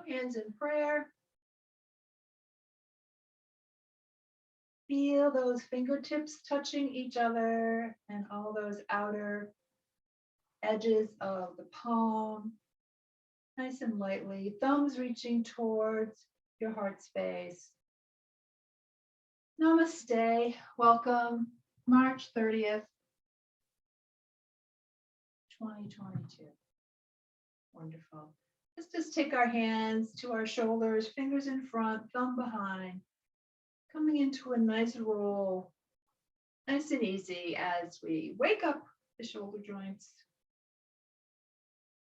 hands in prayer. Feel those fingertips touching each other and all those outer edges of the palm. Nice and lightly. Thumbs reaching towards your heart space. Namaste. Welcome. March 30th, 2022. Wonderful. Let's just take our hands to our shoulders, fingers in front, thumb behind. Coming into a nice roll, nice and easy as we wake up the shoulder joints.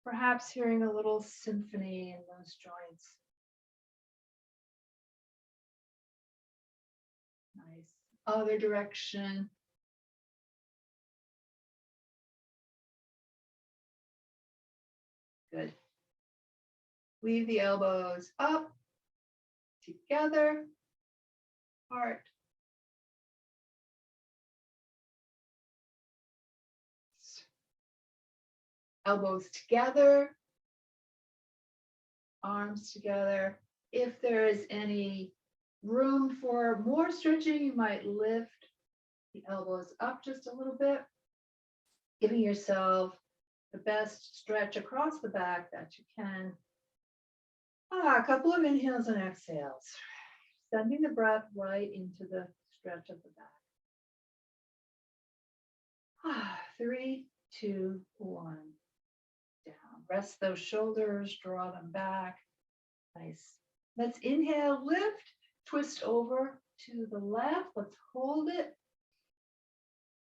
Perhaps hearing a little symphony in those joints. Nice. Other direction. Good. Weave the elbows up, together, heart. Elbows together, arms together. If there is any room for more stretching, you might lift the elbows up just a little bit, giving yourself the best stretch across the back that you can. A couple of inhales and exhales, sending the breath right into the stretch of the back. 3, 2, 1. Down. Rest those shoulders, draw them back. Nice. Let's inhale, lift, twist over to the left. Let's hold it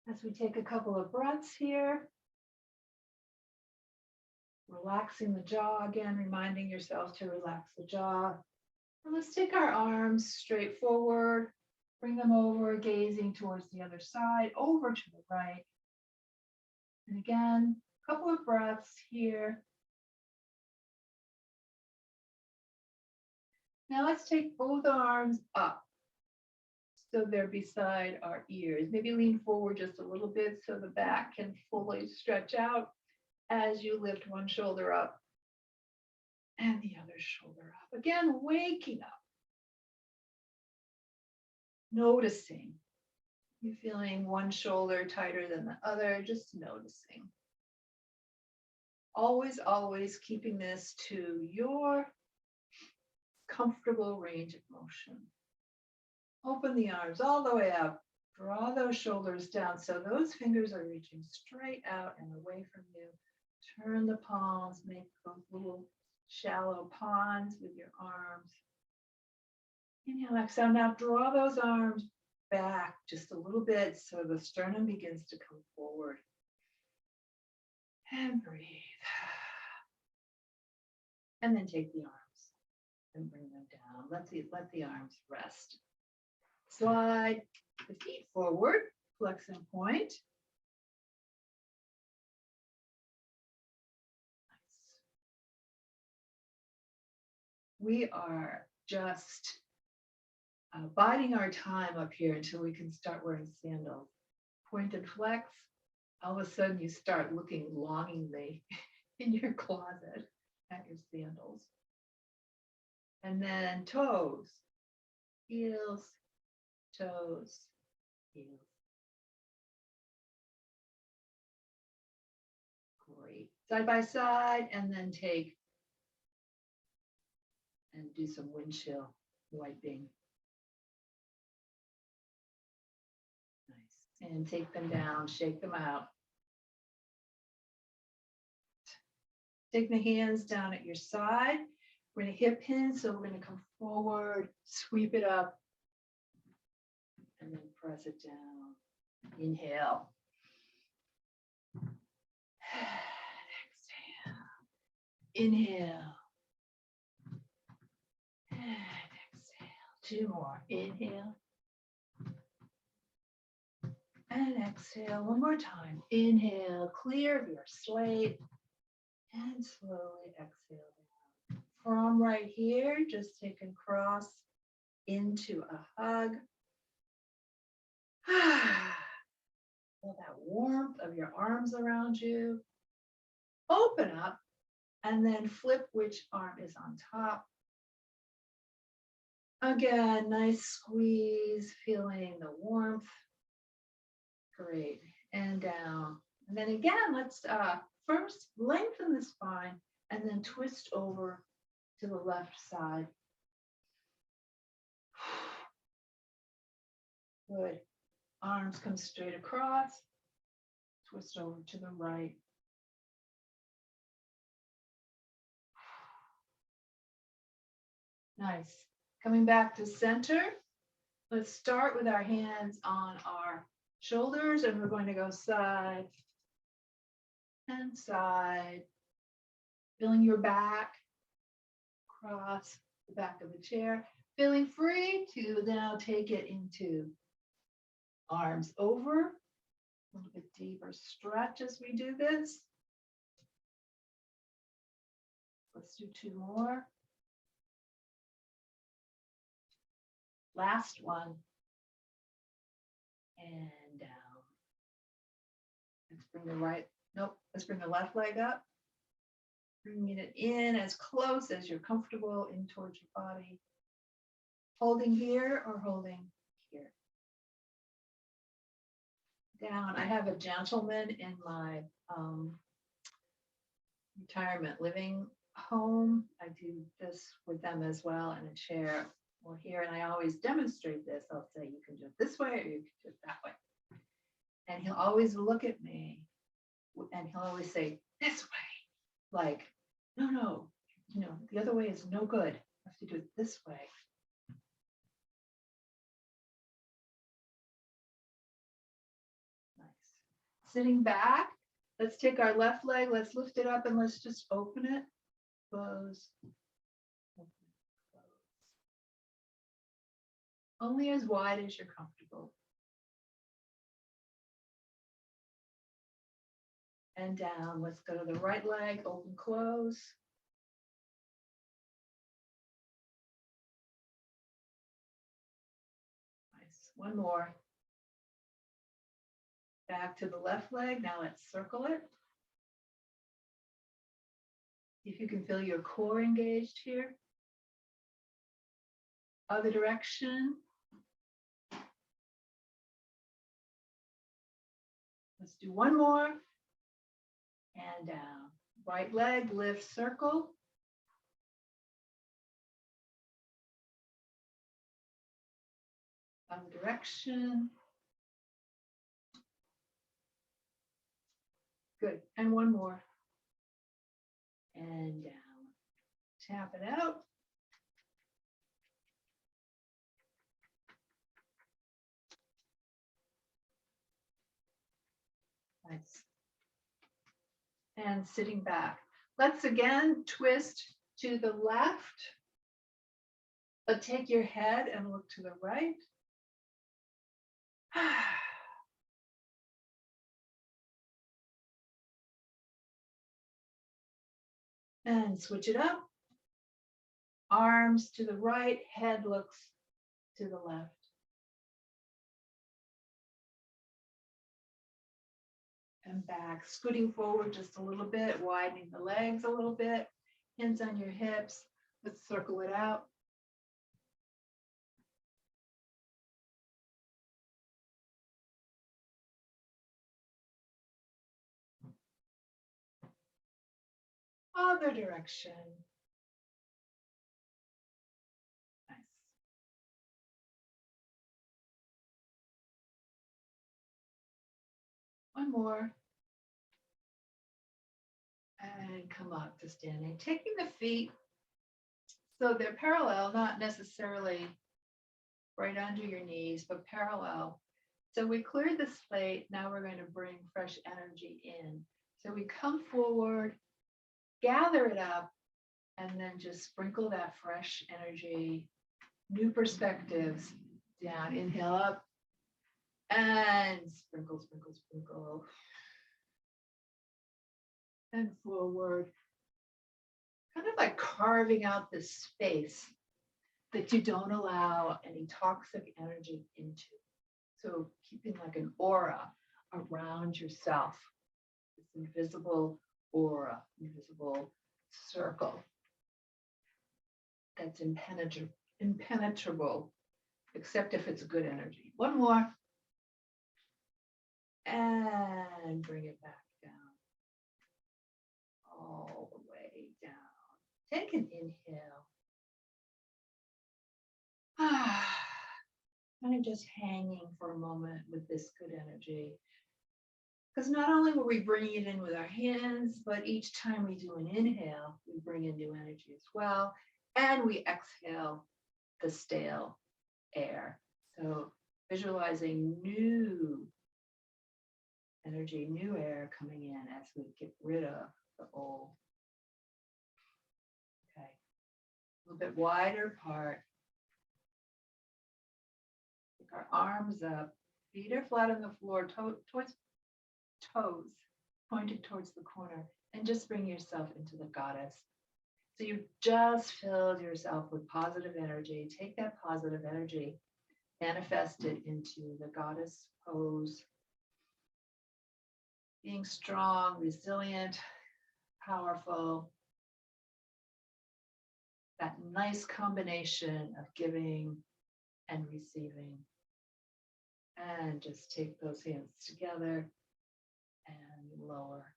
as we take a couple of breaths here. Relaxing the jaw again, reminding yourself to relax the jaw. And let's take our arms straight forward, bring them over, gazing towards the other side, over to the right. And again, a couple of breaths here. Now let's take both arms up so they're beside our ears. Maybe lean forward just a little bit so the back can fully stretch out as you lift one shoulder up and the other shoulder up. Again, waking up. Noticing. You feeling one shoulder tighter than the other, just noticing. Always, always keeping this to your comfortable range of motion. Open the arms all the way up. Draw those shoulders down so those fingers are reaching straight out and away from you. Turn the palms, make those little shallow ponds with your arms. Inhale, exhale. Now draw those arms back just a little bit so the sternum begins to come forward. And breathe. And then take the arms and bring them down. Let the arms rest. Slide the feet forward, flex and point. Nice. We are just biding our time up here until we can start wearing sandals. Point and flex. All of a sudden you start looking longingly in your closet at your sandals. And then toes, heels, toes, heels. Great. Side by side, and then take and do some windshield wiping. Nice. And take them down, shake them out. Take the hands down at your side. We're going to hip hinge, so we're going to come forward, sweep it up, and then press it down. Inhale. Exhale. Inhale. And exhale. 2 more. Inhale. And exhale. 1 more time. Inhale. Clear your slate. And slowly exhale down. From right here, just take and cross into a hug. Feel that warmth of your arms around you. Open up and then flip which arm is on top. Again, nice squeeze, feeling the warmth. Great. And down. And then again, let's first lengthen the spine and then twist over to the left side. Good. Arms come straight across. Twist over to the right. Nice. Coming back to center. Let's start with our hands on our shoulders, and we're going to go side and side. Feeling your back across the back of the chair. Feeling free to now take it into arms over. A little bit deeper stretch as we do this. Let's do 2 more. Last one. And down. Let's bring let's bring the left leg up. Bringing it in as close as you're comfortable in towards your body. Holding here or holding here. Down. I have a gentleman in my retirement living home. I do this with them as well in a chair or here, and I always demonstrate this. I'll say you can do it this way or you can do it that way. And he'll always look at me and he'll always say, this way. Like, no, the other way is no good. You have to do it this way. Nice. Sitting back, let's take our left leg, let's lift it up and let's just open it. Close. Open, close. Only as wide as you're comfortable. And down. Let's go to the right leg, open, close. Nice. One more. Back to the left leg. Now let's circle it. If you can feel your core engaged here. Other direction. Let's do one more. And down. Right leg, lift, circle. Other direction. Good. And one more. And down. Tap it out. Nice. And sitting back. Let's again twist to the left, but take your head and look to the right. And switch it up. Arms to the right, head looks to the left. And back, scooting forward just a little bit, widening the legs a little bit, hands on your hips. Let's circle it out. Other direction. Nice. One more. And come up to standing. Taking the feet so they're parallel, not necessarily right under your knees, but parallel. So we cleared the slate. Now we're going to bring fresh energy in. So we come forward, gather it up, and then just sprinkle that fresh energy, new perspectives down. Inhale up and sprinkle, sprinkle, sprinkle. And forward. Kind of like carving out this space that you don't allow any toxic energy into. So keeping like an aura around yourself, this invisible aura, invisible circle that's impenetrable impenetrable, except if it's good energy. One more. And bring it back down. All the way down. Take an inhale. Kind of just hanging for a moment with this good energy. Because not only will we bring it in with our hands, but each time we do an inhale, we bring in new energy as well. And we exhale the stale air. So visualizing new energy, new air coming in as we get rid of the old. Okay. A little bit wider apart. Take our arms up. Feet are flat on the floor, towards toes pointed towards the corner, and just bring yourself into the goddess. So you've just filled yourself with positive energy. Take that positive energy, manifest it into the goddess pose. Being strong, resilient, powerful. That nice combination of giving and receiving. And just take those hands together and lower.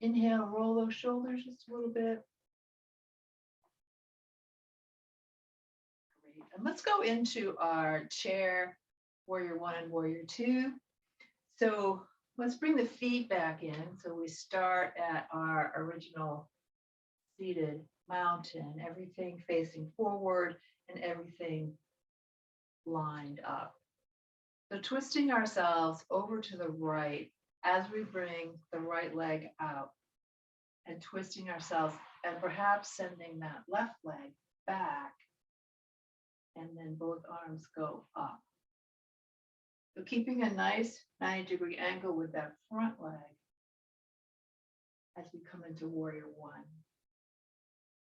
Inhale, roll those shoulders just a little bit. Great. And let's go into our chair, warrior one and warrior two. So let's bring the feet back in. So we start at our original seated mountain, everything facing forward and everything lined up. So twisting ourselves over to the right as we bring the right leg out and twisting ourselves and perhaps sending that left leg back, and then both arms go up. So keeping a nice 90-degree angle with that front leg as we come into warrior one.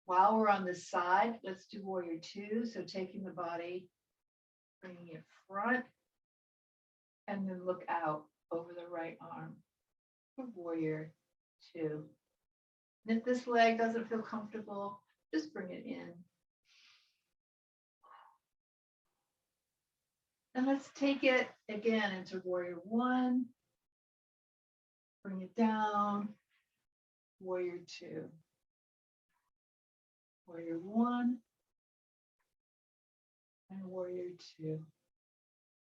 While we're on this side, let's do warrior two. So taking the body, bringing it front, and then look out over the right arm for warrior two. And if this leg doesn't feel comfortable, just bring it in. And let's take it again into warrior one. Bring it down. Warrior two. Warrior one. And warrior two.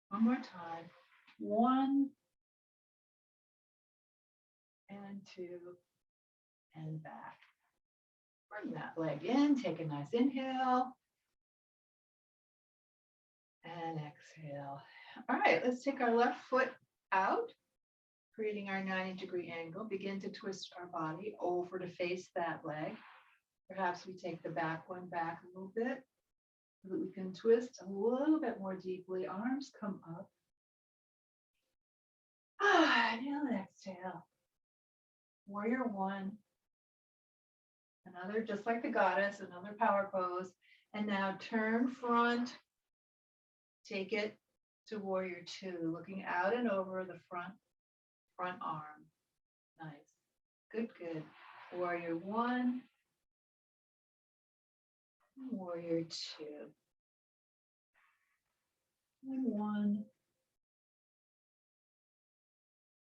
One more time. One. And two. And back. Bring that leg in. Take a nice inhale. And exhale. All right, let's take our left foot out, creating our 90-degree angle. Begin to twist our body over to face that leg. Perhaps we take the back one back a little bit so that we can twist a little bit more deeply. Arms come up. Now exhale. Warrior one. Another, just like the goddess, another power pose. And now turn front. Take it to warrior two, looking out and over the front arm. Nice. Good, good. Warrior one. Warrior two. And one.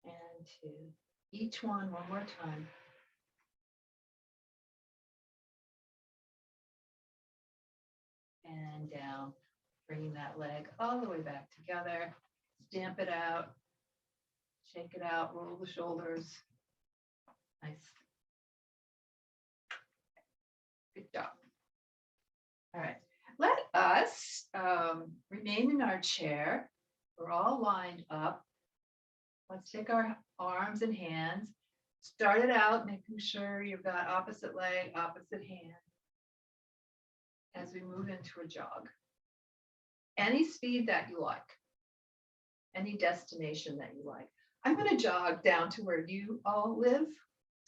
And two. Each one more time. And down. Bringing that leg all the way back together. Stamp it out. Shake it out. Roll the shoulders. Nice. Good job. All right. Let us remain in our chair. We're all lined up. Let's take our arms and hands. Start it out, making sure you've got opposite leg, opposite hand as we move into a jog. Any speed that you like, any destination that you like. I'm going to jog down to where you all live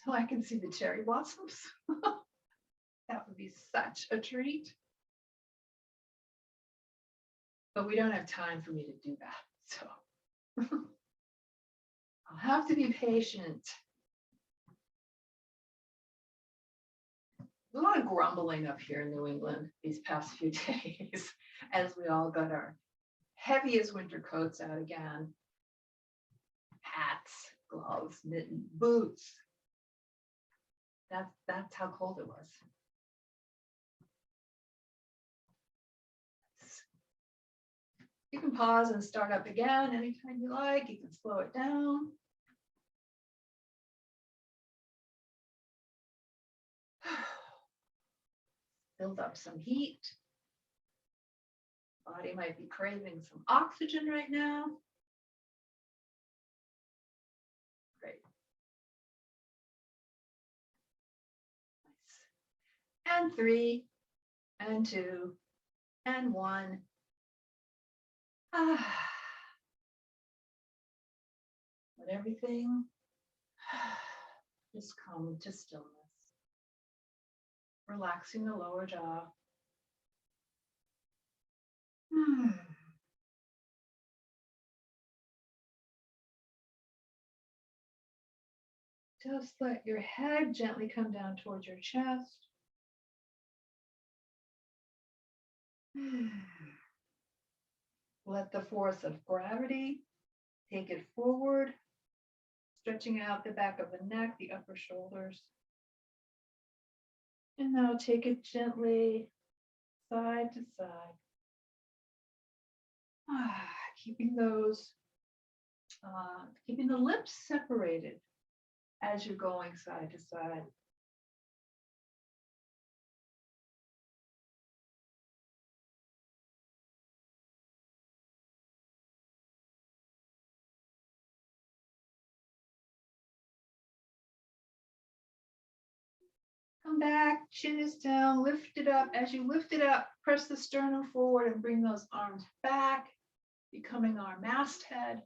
so I can see the cherry blossoms. That would be such a treat. But we don't have time for me to do that. So I'll have to be patient. a lot of grumbling up here in New England these past few days as we all got our heaviest winter coats out again. Hats, gloves, mittens, boots. That's how cold it was. You can pause and start up again anytime you like. You can slow it down. Build up some heat. Body might be craving some oxygen right now. Great. Nice. And 3, and 2, and 1. Let everything just come to stillness. Relaxing the lower jaw. Just let your head gently come down towards your chest. Let the force of gravity take it forward, stretching out the back of the neck, the upper shoulders. And now take it gently side to side. Keeping the lips separated as you're going side to side. Come back, chin is down, lift it up. As you lift it up, press the sternum forward and bring those arms back, becoming our masthead.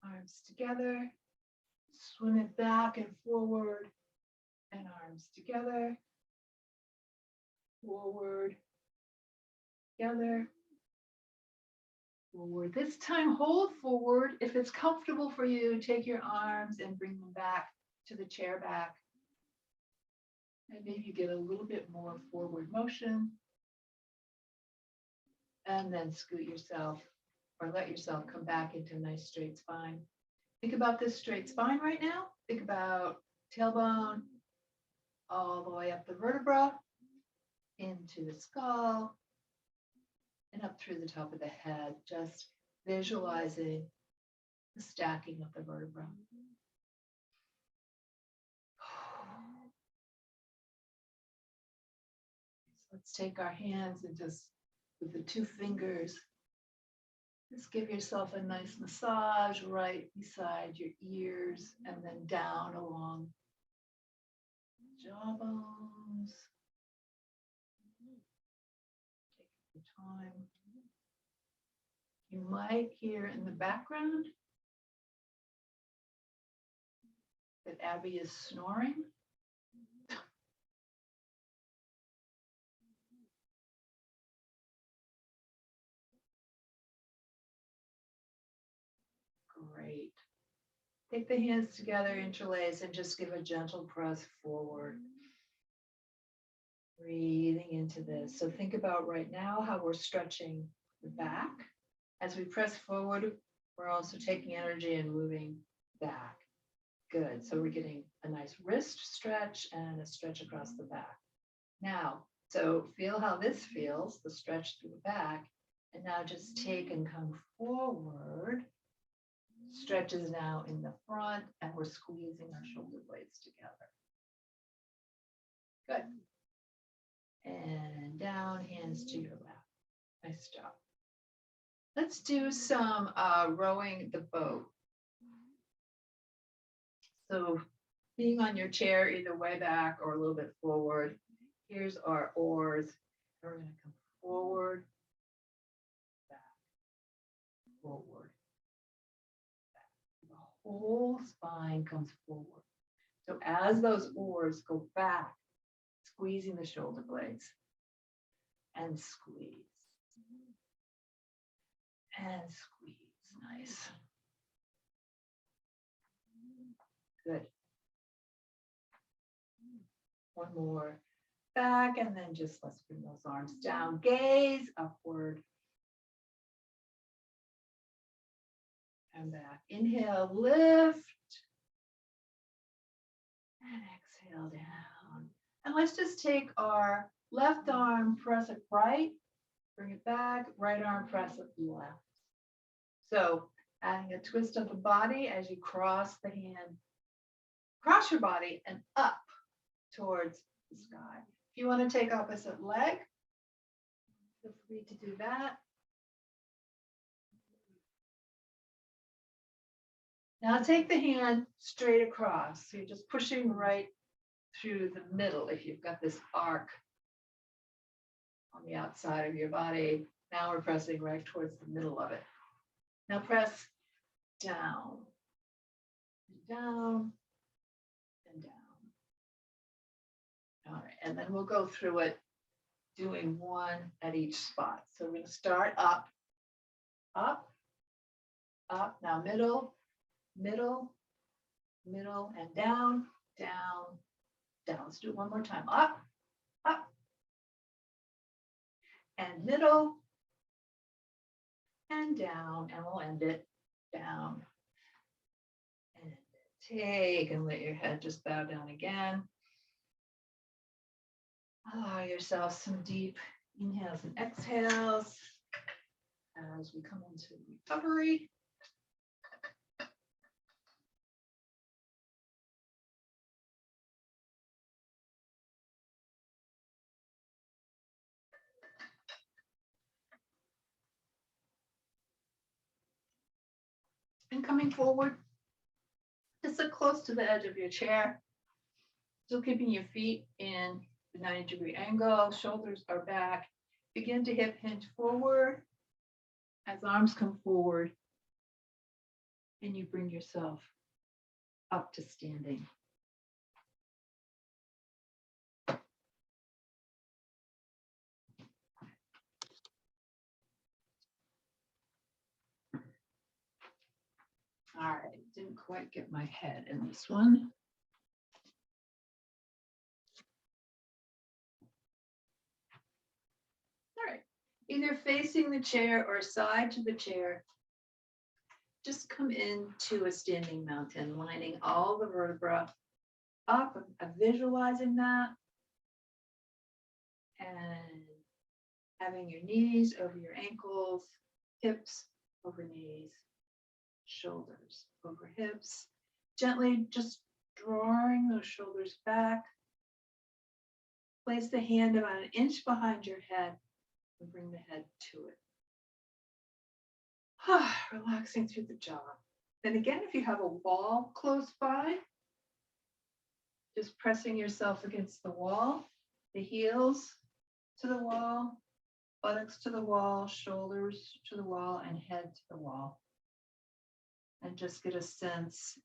Arms together, swim it back and forward, and arms together, forward, together, forward. This time, hold forward. If it's comfortable for you, take your arms and bring them back to the chair back. And maybe you get a little bit more forward motion. And then scoot yourself or let yourself come back into a nice straight spine. Think about this straight spine right now. Think about tailbone all the way up the vertebra, into the skull, and up through the top of the head, just visualizing the stacking of the vertebra. Let's take our hands and just, with the 2 fingers, just give yourself a nice massage right beside your ears and then down along jawbones. Take your time. You might hear in the background that Abby is snoring. Great. Take the hands together, interlace, and just give a gentle press forward. Breathing into this. So think about right now how we're stretching the back. As we press forward, we're also taking energy and moving back. Good. So we're getting a nice wrist stretch and a stretch across the back. Now, so feel how this feels, the stretch through the back. And now just take and come forward. Stretches now in the front, and we're squeezing our shoulder blades together. Good. And down, hands to your lap. Nice job. Let's do some rowing the boat. So being on your chair, either way back or a little bit forward. Here's our oars. We're going to come forward, back, forward. The whole spine comes forward. So as those oars go back, squeezing the shoulder blades and squeeze and squeeze. Nice. Good. One more. Back, and then just let's bring those arms down. Gaze upward. And back. Inhale, lift. And exhale down. And let's just take our left arm, press it right, bring it back, right arm, press it left. So adding a twist of the body as you cross the hand, cross your body and up towards the sky. If you want to take opposite leg, feel free to do that. Now take the hand straight across. So you're just pushing right through the middle if you've got this arc on the outside of your body. Now we're pressing right towards the middle of it. Now press down, down, and down. All right, and then we'll go through it doing one at each spot. So we're going to start up, up, up. Now middle, middle, middle, and down, down, down. Let's do it one more time. Up, up, and middle, and down, and we'll end it down. And take and let your head just bow down again. Allow yourself some deep inhales and exhales as we come into recovery. And coming forward, just sit close to the edge of your chair, still keeping your feet in the 90-degree angle, shoulders are back. Begin to hip hinge forward as arms come forward, and you bring yourself up to standing. All right, didn't quite get my head in this one. All right, either facing the chair or side to the chair, just come into a standing mountain, lining all the vertebrae up, visualizing that, and having your knees over your ankles, hips over knees, shoulders over hips, gently just drawing those shoulders back. Place the hand about an inch behind your head and bring the head to it. Relaxing through the jaw. Then again, if you have a wall close by, just pressing yourself against the wall, the heels to the wall, buttocks to the wall, shoulders to the wall, and head to the wall. And just get a sense.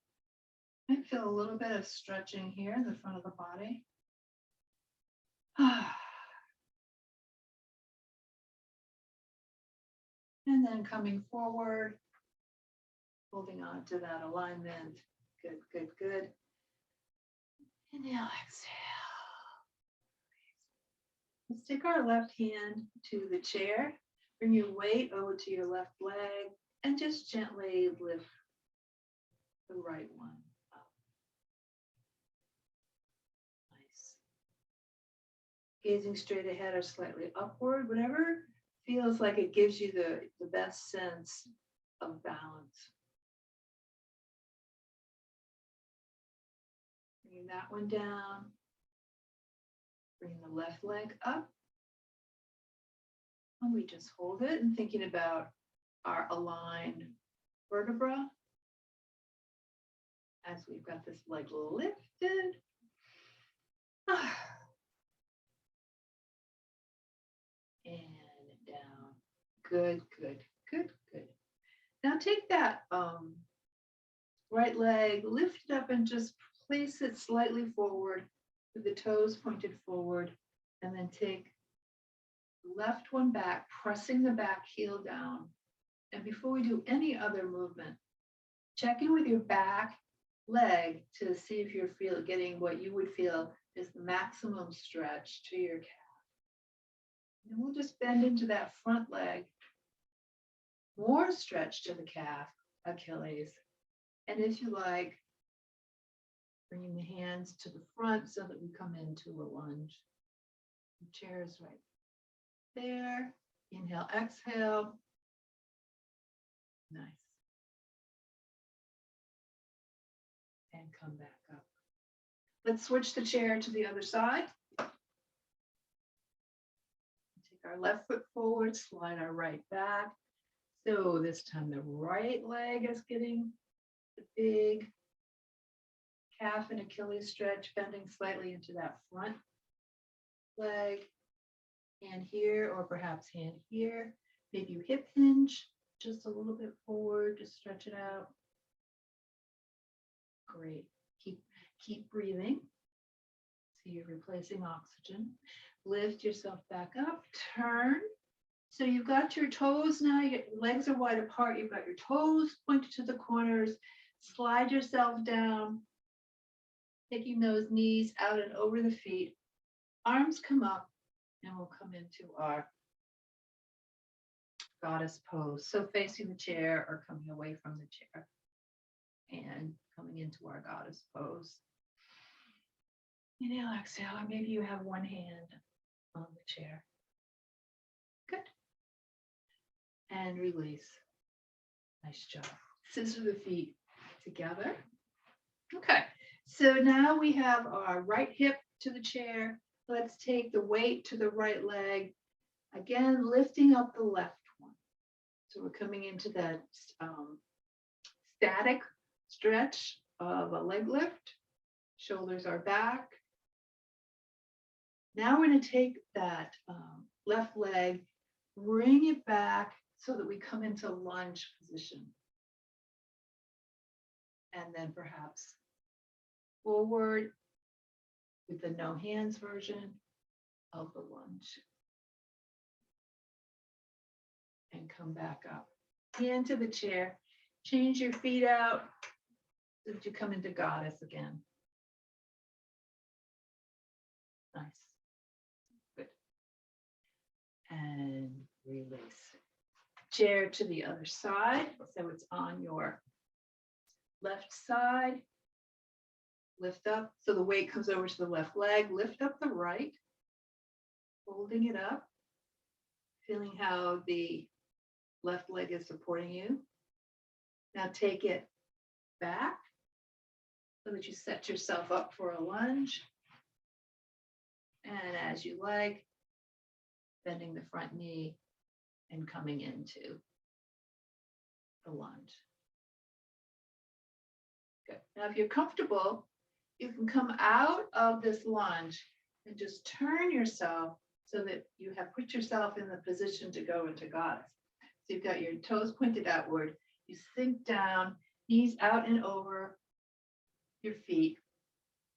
I feel a little bit of stretching here in the front of the body. And then coming forward, holding on to that alignment. Good, good, good. Inhale, exhale. Let's take our left hand to the chair. Bring your weight over to your left leg and just gently lift the right one up. Nice. Gazing straight ahead or slightly upward, whatever feels like it gives you the best sense of balance. Bringing that one down. Bringing the left leg up. And we just hold it and thinking about our aligned vertebra as we've got this leg lifted. And down. Good, good, good, good. Now take that right leg, lift it up and just place it slightly forward with the toes pointed forward, and then take the left one back, pressing the back heel down. And before we do any other movement, check in with your back leg to see if you're getting what you would feel is the maximum stretch to your calf. And we'll just bend into that front leg, more stretch to the calf, Achilles. And if you like, bringing the hands to the front so that we come into a lunge. The chair is right there. Inhale, exhale. Nice. And come back up. Let's switch the chair to the other side. Take our left foot forward, slide our right back. So this time the right leg is getting the big calf and Achilles stretch, bending slightly into that front leg. Hand here, or perhaps hand here. Maybe you hip hinge just a little bit forward, just stretch it out. Great. Keep breathing. So you're replacing oxygen. Lift yourself back up, turn. So you've got your toes now, your legs are wide apart, you've got your toes pointed to the corners. Slide yourself down, taking those knees out and over the feet. Arms come up, and we'll come into our goddess pose. So facing the chair or coming away from the chair and coming into our goddess pose. Inhale, exhale, or maybe you have one hand on the chair. Good. And release. Nice job. Scissor the feet together. Okay, so now we have our right hip to the chair. Let's take the weight to the right leg. Again, lifting up the left one. So we're coming into that static stretch of a leg lift. Shoulders are back. Now we're going to take that left leg, bring it back so that we come into lunge position. And then perhaps forward with the no hands version of the lunge. And come back up. Into the chair. Change your feet out so that you come into goddess again. Nice. Good. And release. Chair to the other side. So it's on your left side. Lift up. So the weight comes over to the left leg. Lift up the right. Holding it up. Feeling how the left leg is supporting you. Now take it back so that you set yourself up for a lunge. And as you like, bending the front knee and coming into the lunge. Good. Now, if you're comfortable, you can come out of this lunge and just turn yourself so that you have put yourself in the position to go into goddess. So you've got your toes pointed outward. You sink down, knees out and over your feet,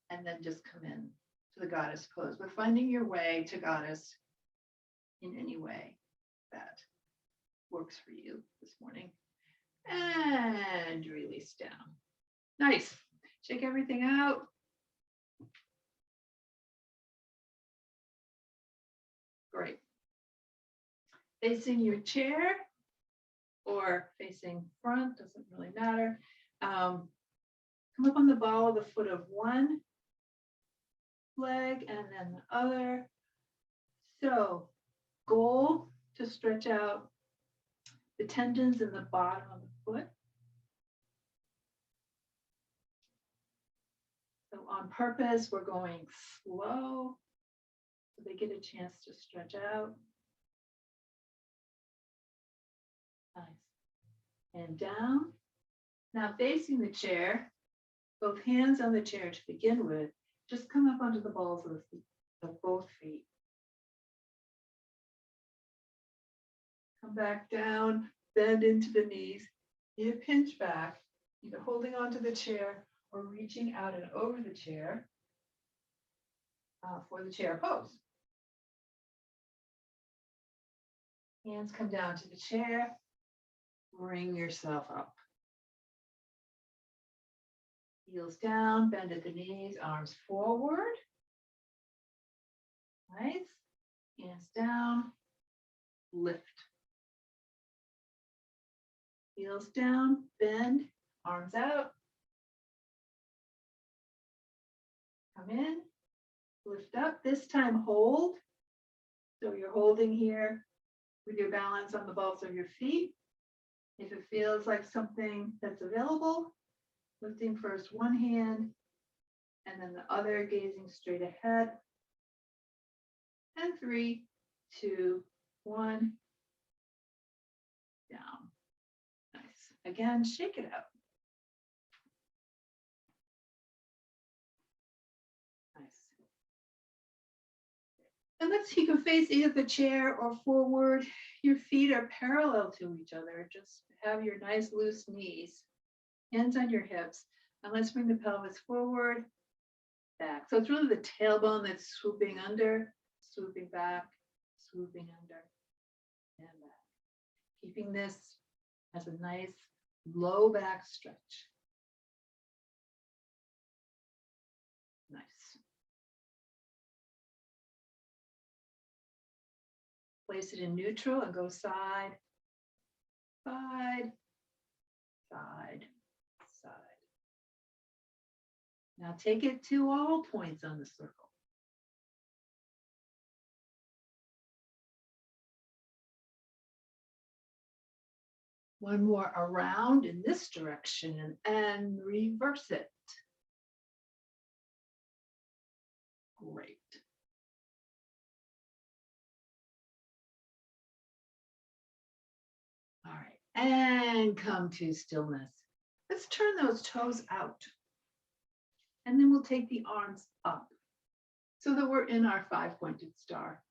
and then just come in to the goddess pose. But finding your way to goddess in any way that works for you this morning. And release down. Nice. Shake everything out. Great. Facing your chair or facing front, doesn't really matter. Come up on the ball of the foot of one leg and then the other. So goal to stretch out the tendons in the bottom of the foot. So on purpose, we're going slow so they get a chance to stretch out. Nice. And down. Now facing the chair, both hands on the chair to begin with, just come up onto the balls of the feet, of both feet. Come back down, bend into the knees, hip hinge back, either holding onto the chair or reaching out and over the chair for the chair pose. Hands come down to the chair, bring yourself up. Heels down, bend at the knees, arms forward. Nice. Hands down, lift. Heels down, bend, arms out. Come in, lift up. This time hold. So you're holding here with your balance on the balls of your feet. If it feels like something that's available, lifting first one hand and then the other, gazing straight ahead. And 3, 2, 1, down. Nice. Again, shake it out. Nice. And you can face either the chair or forward. Your feet are parallel to each other. Just have your nice loose knees, hands on your hips. And let's bring the pelvis forward, back. So it's really the tailbone that's swooping under, swooping back, swooping under, and back. Keeping this as a nice low back stretch. Nice. Place it in neutral and go side, side, side, side. Now take it to all points on the circle. One more around in this direction and reverse it. Great. All right, and come to stillness. Let's turn those toes out. And then we'll take the arms up so that we're in our 5-pointed star.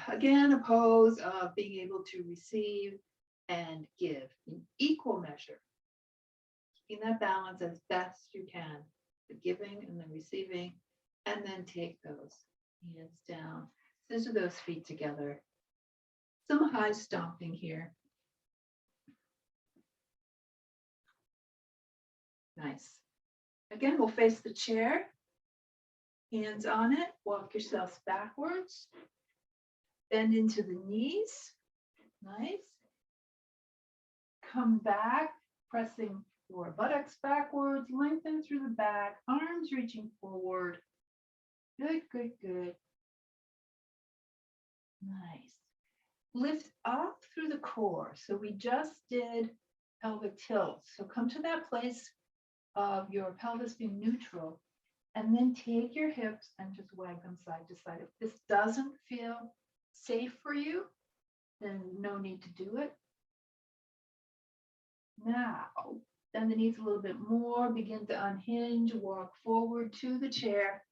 Again, a pose of being able to receive and give in equal measure. Keeping that balance as best you can, the giving and the receiving, and then take those hands down, scissor those feet together. Some high stomping here. Nice. Again, we'll face the chair, hands on it, walk yourselves backwards, bend into the knees. Nice. Come back, pressing your buttocks backwards, lengthen through the back, arms reaching forward. Good, good, good. Nice. Lift up through the core. So we just did pelvic tilt. So come to that place of your pelvis being neutral, and then take your hips and just wag them side to side. If this doesn't feel safe for you, then no need to do it. Now, bend the knees a little bit more, begin to unhinge, walk forward to the chair,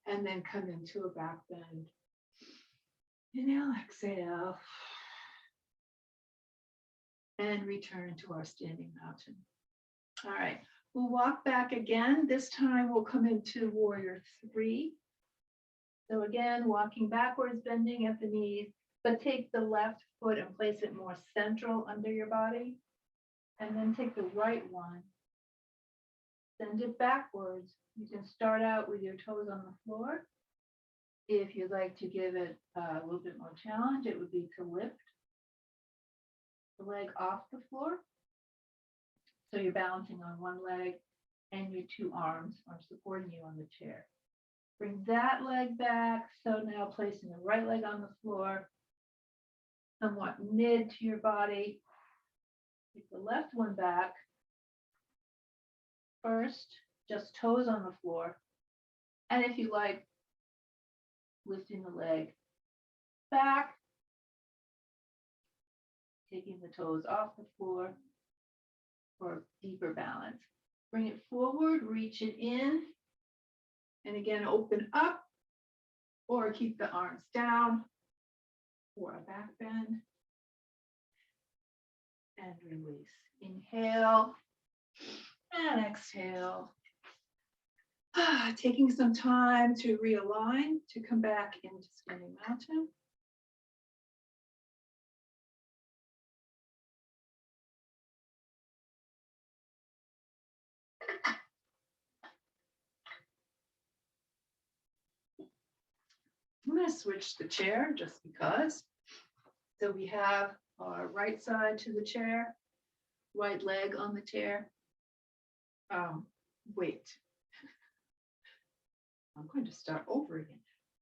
and then come into a back bend. Inhale, exhale, and return to our standing mountain. All right, we'll walk back again. This time we'll come into warrior 3. So again, walking backwards, bending at the knees, but take the left foot and place it more central under your body. And then take the right one, send it backwards. You can start out with your toes on the floor. If you'd like to give it a little bit more challenge, it would be to lift the leg off the floor. So you're balancing on one leg and your 2 arms are supporting you on the chair. Bring that leg back. So now placing the right leg on the floor, somewhat mid to your body. Take the left one back. First, just toes on the floor. And if you like, lifting the leg back, taking the toes off the floor for deeper balance. Bring it forward, reach it in, and again, open up, or keep the arms down for a back bend. And release. Inhale and exhale. Taking some time to realign, to come back into standing mountain. going to switch the chair just because. So we have our right side to the chair, right leg on the chair. Wait. I'm going to start over again.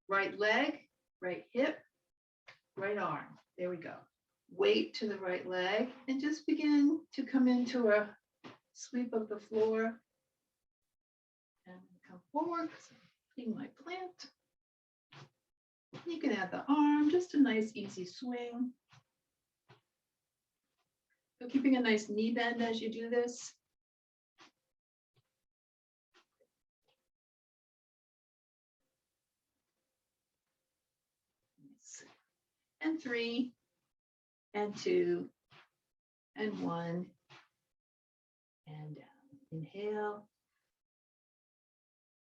Right leg, right hip, right arm. There we go. Weight to the right leg and just begin to come into a sweep of the floor. And come forward. Clean my plant. You can add the arm, just a nice easy swing. So keeping a nice knee bend as you do this. And 3, and 2, and 1, and down. Inhale,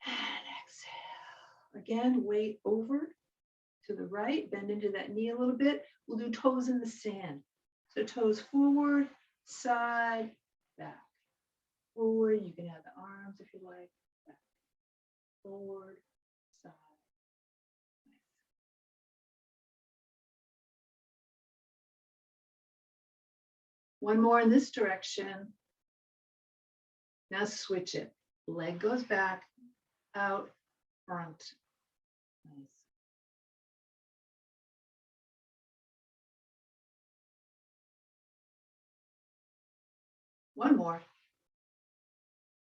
and exhale. Again, weight over to the right, bend into that knee a little bit. We'll do toes in the sand. So toes forward, side, back. Forward, you can add the arms if you like. Back. Forward, side. One more in this direction. Now switch it. Leg goes back, out, front. Nice. One more.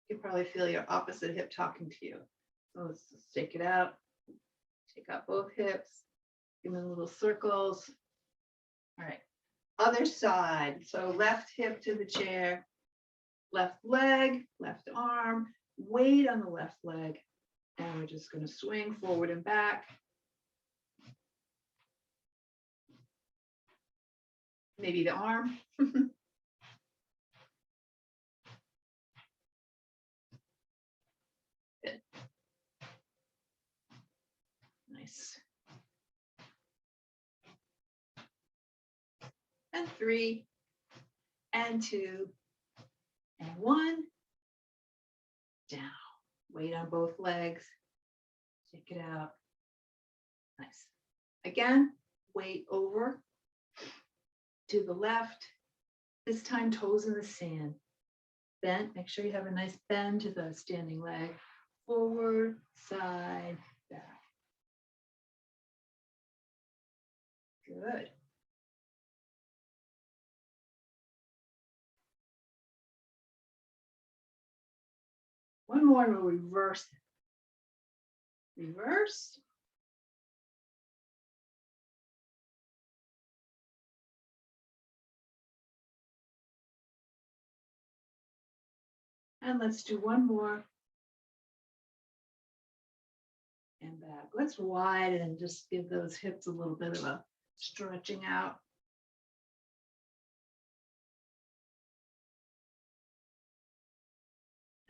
You can probably feel your opposite hip talking to you. So let's just take it out. Take out both hips. Give them little circles. All right. Other side. So left hip to the chair. Left leg, left arm. Weight on the left leg. And we're just going to swing forward and back. Maybe the arm. Good. Nice. And 3, and 2, and 1. Down. Weight on both legs. Check it out. Nice. Again, weight over to the left. This time toes in the sand. Bend. Make sure you have a nice bend to the standing leg. Forward, side, back. Good. One more and we'll reverse it. Reverse. And let's do one more. And back. Let's widen and just give those hips a little bit of a stretching out.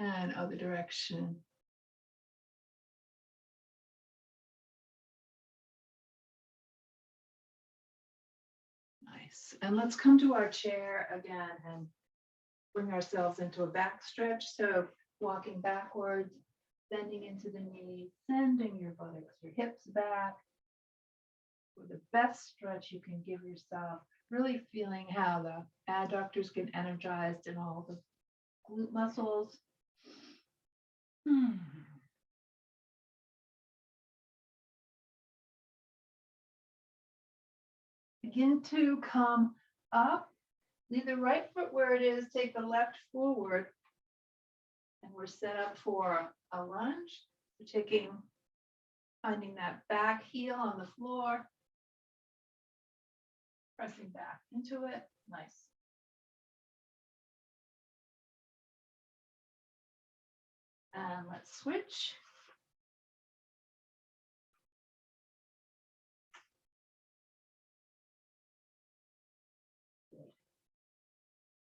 And other direction. Nice. And let's come to our chair again and bring ourselves into a back stretch. So walking backwards, bending into the knees, sending your buttocks, your hips back for the best stretch you can give yourself. Really feeling how the adductors get energized and all the glute muscles. Begin to come up. Leave the right foot where it is. Take the left forward. And we're set up for a lunge. We're finding that back heel on the floor. Pressing back into it. Nice. And let's switch.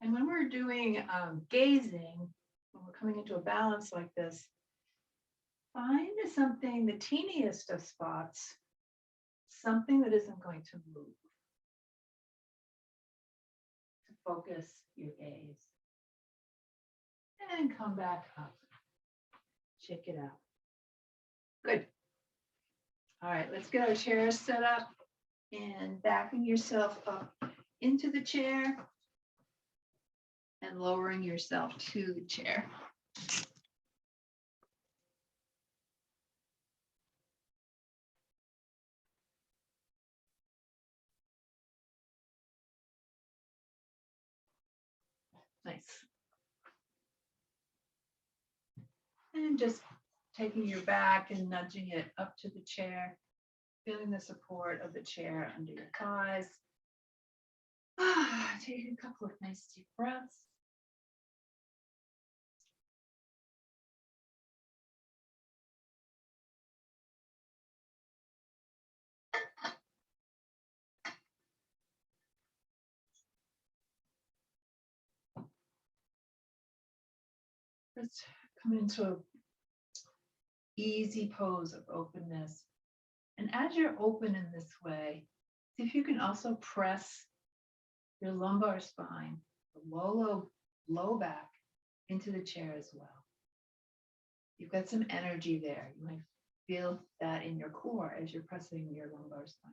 And when we're doing gazing, when we're coming into a balance like this, find something, the teeniest of spots, something that isn't going to move. To focus your gaze. And come back up. Check it out. Good. All right, let's get our chairs set up and backing yourself up into the chair and lowering yourself to the chair. Nice. And just taking your back and nudging it up to the chair, feeling the support of the chair under your thighs. Take a couple of nice deep breaths. Let's come into an easy pose of openness. And as you're open in this way, see if you can also press your lumbar spine, the low back into the chair as well. You've got some energy there. You might feel that in your core as you're pressing your lumbar spine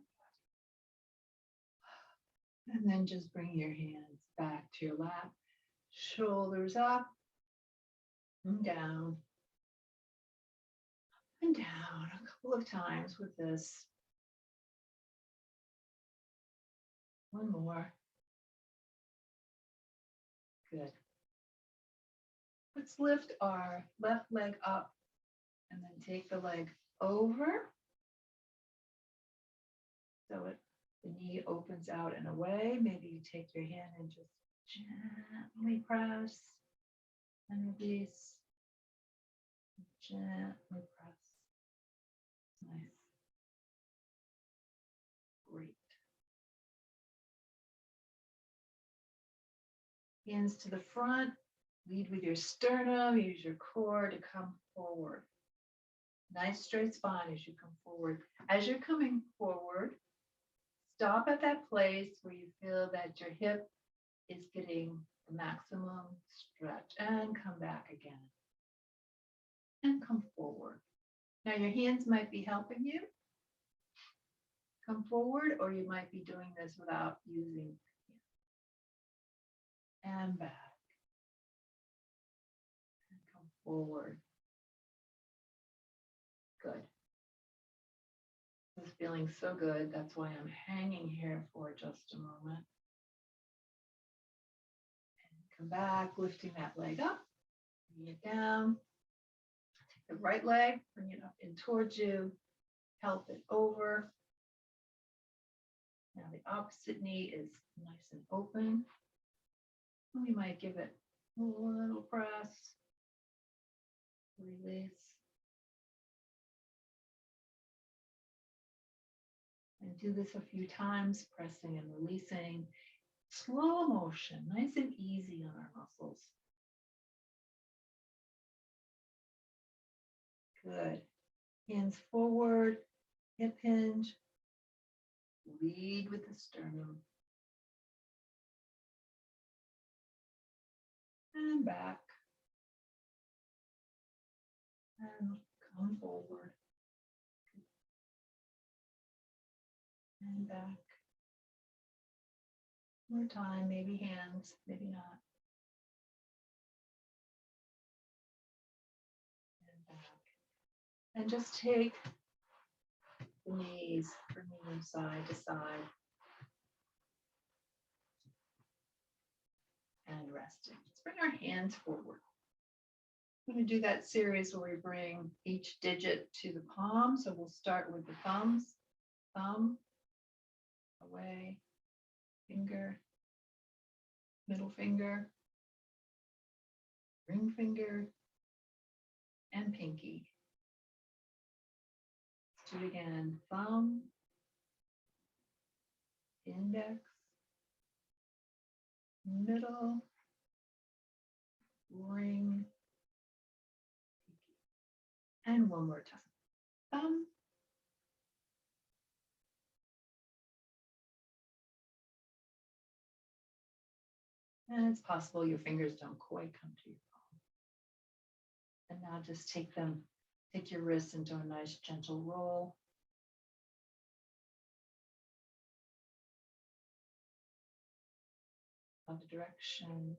back. And then just bring your hands back to your lap, shoulders up and down and down a couple of times with this. One more. Good. Let's lift our left leg up and then take the leg over. So the knee opens out and away. Maybe you take your hand and just gently press and release. Gently press. Nice. Great. Hands to the front. Lead with your sternum. Use your core to come forward. Nice straight spine as you come forward. As you're coming forward, stop at that place where you feel that your hip is getting the maximum stretch and come back again. And come forward. Now your hands might be helping you come forward, or you might be doing this without using and back. And come forward. Good. This is feeling so good. That's why I'm hanging here for just a moment. And come back, lifting that leg up, bring it down. Take the right leg, bring it up in towards you, help it over. Now the opposite knee is nice and open. We might give it a little press, release. And do this a few times, pressing and releasing. Slow motion, nice and easy on our muscles. Good. Hands forward, hip hinge. Lead with the sternum. And back. And come forward. And back. More time, maybe hands, maybe not. And back. And just take the knees, bringing them side to side. And resting. Let's bring our hands forward. I'm going to do that series where we bring each digit to the palm. So we'll start with the thumbs. Thumb, away, finger, middle finger, ring finger, and pinky. Let's do it again. Thumb, index, middle, ring, and one more time. Thumb, and it's possible your fingers don't quite come to your palm. And now just take your wrists into a nice gentle roll. other direction.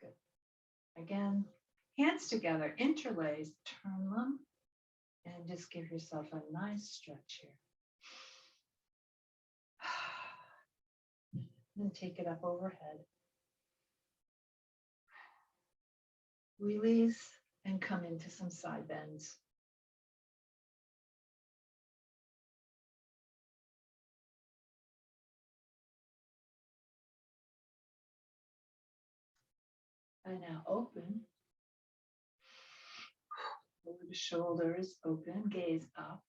Good. Again, hands together, interlace, turn them, and just give yourself a nice stretch here. And take it up overhead. Release and come into some side bends. And now open. Over the shoulders, open, gaze up.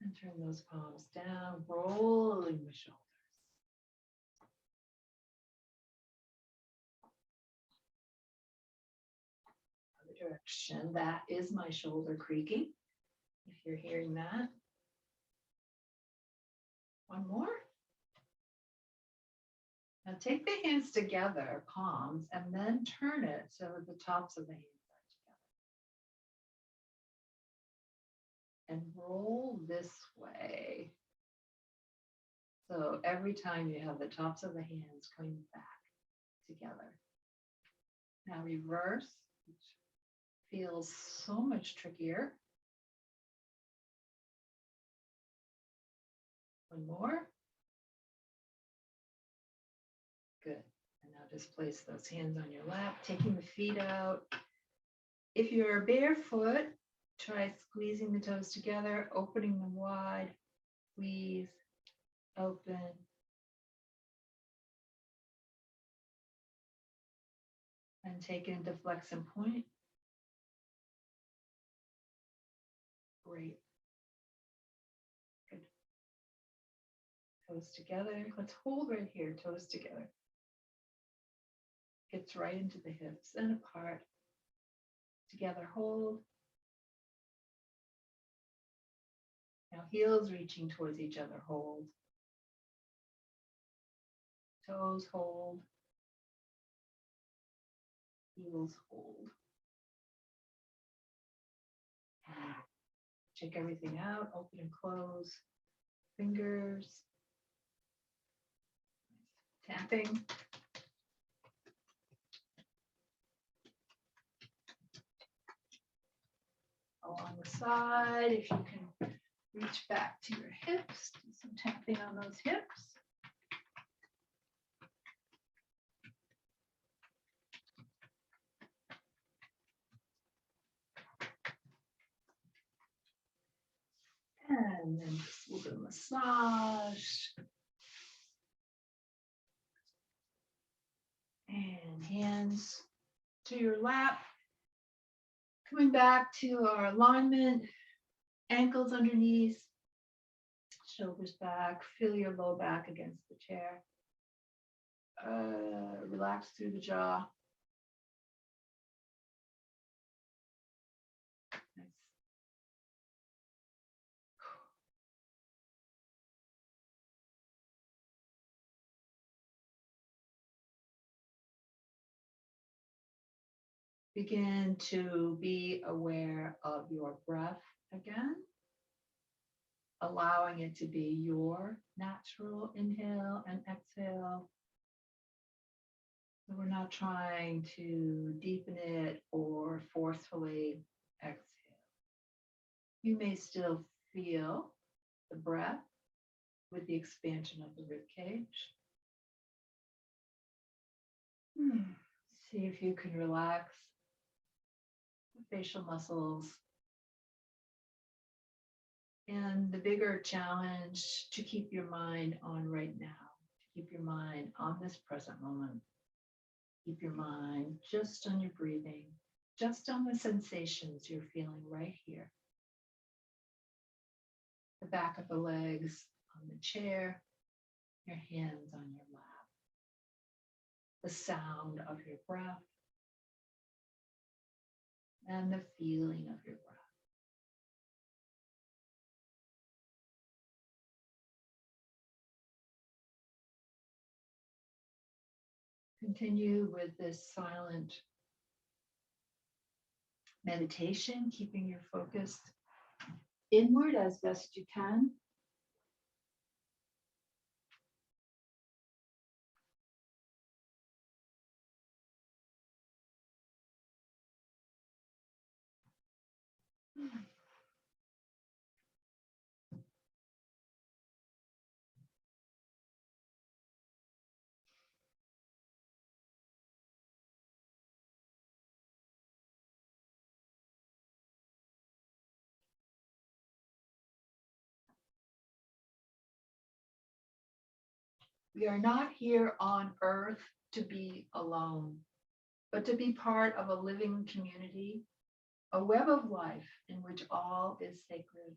And turn those palms down, rolling the shoulders. Other direction, that is my shoulder creaking. If you're hearing that. One more. Now take the hands together, palms, and then turn it so that the tops of the hands are together. And roll this way. So every time you have the tops of the hands coming back together. Now reverse, which feels so much trickier. One more. Good. And now just place those hands on your lap, taking the feet out. If you're barefoot, try squeezing the toes together, opening them wide, squeeze, open. And take it into flex and point. Great. Good. Toes together. Let's hold right here, toes together. Gets right into the hips and apart. Together, hold. Now heels reaching towards each other, hold. Toes, hold. Heels, hold. Check everything out, open and close. Fingers. Tapping. Along the side, if you can reach back to your hips, do some tapping on those hips. And then just a little massage. And hands to your lap. Coming back to our alignment, ankles underneath, shoulders back, feel your low back against the chair. Relax through the jaw. Nice. Begin to be aware of your breath again, allowing it to be your natural inhale and exhale. So we're not trying to deepen it or forcefully exhale. You may still feel the breath with the expansion of the rib cage. See if you can relax the facial muscles. And the bigger challenge to keep your mind on right now, to keep your mind on this present moment. Keep your mind just on your breathing, just on the sensations you're feeling right here. The back of the legs on the chair, your hands on your lap. The sound of your breath and the feeling of your breath. Continue with this silent meditation, keeping your focus inward as best you can. We are not here on earth to be alone, but to be part of a living community, a web of life in which all is sacred.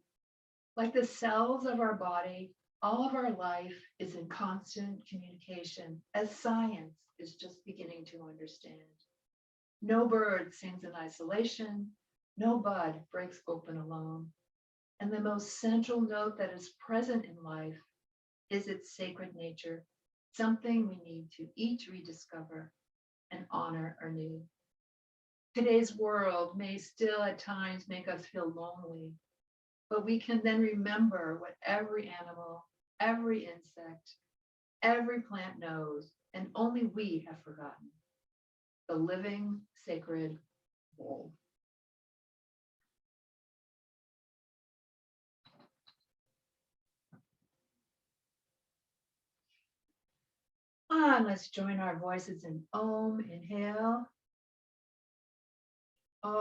Like the cells of our body, all of our life is in constant communication, as science is just beginning to understand. No bird sings in isolation, no bud breaks open alone. And the most central note that is present in life is its sacred nature, something we need to each rediscover and honor anew. Today's world may still at times make us feel lonely, but we can then remember what every animal, every insect, every plant knows, and only we have forgotten: the living, sacred whole. Let's join our voices in Om. Inhale. Om.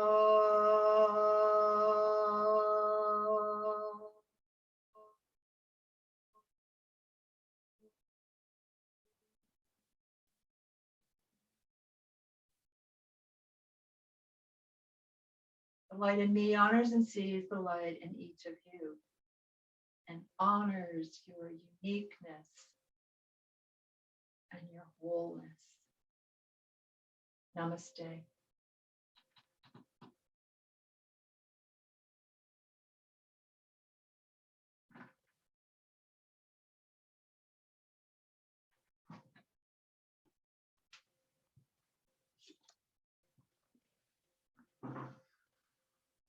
The light in me honors and sees the light in each of you and honors your uniqueness and your wholeness. Namaste.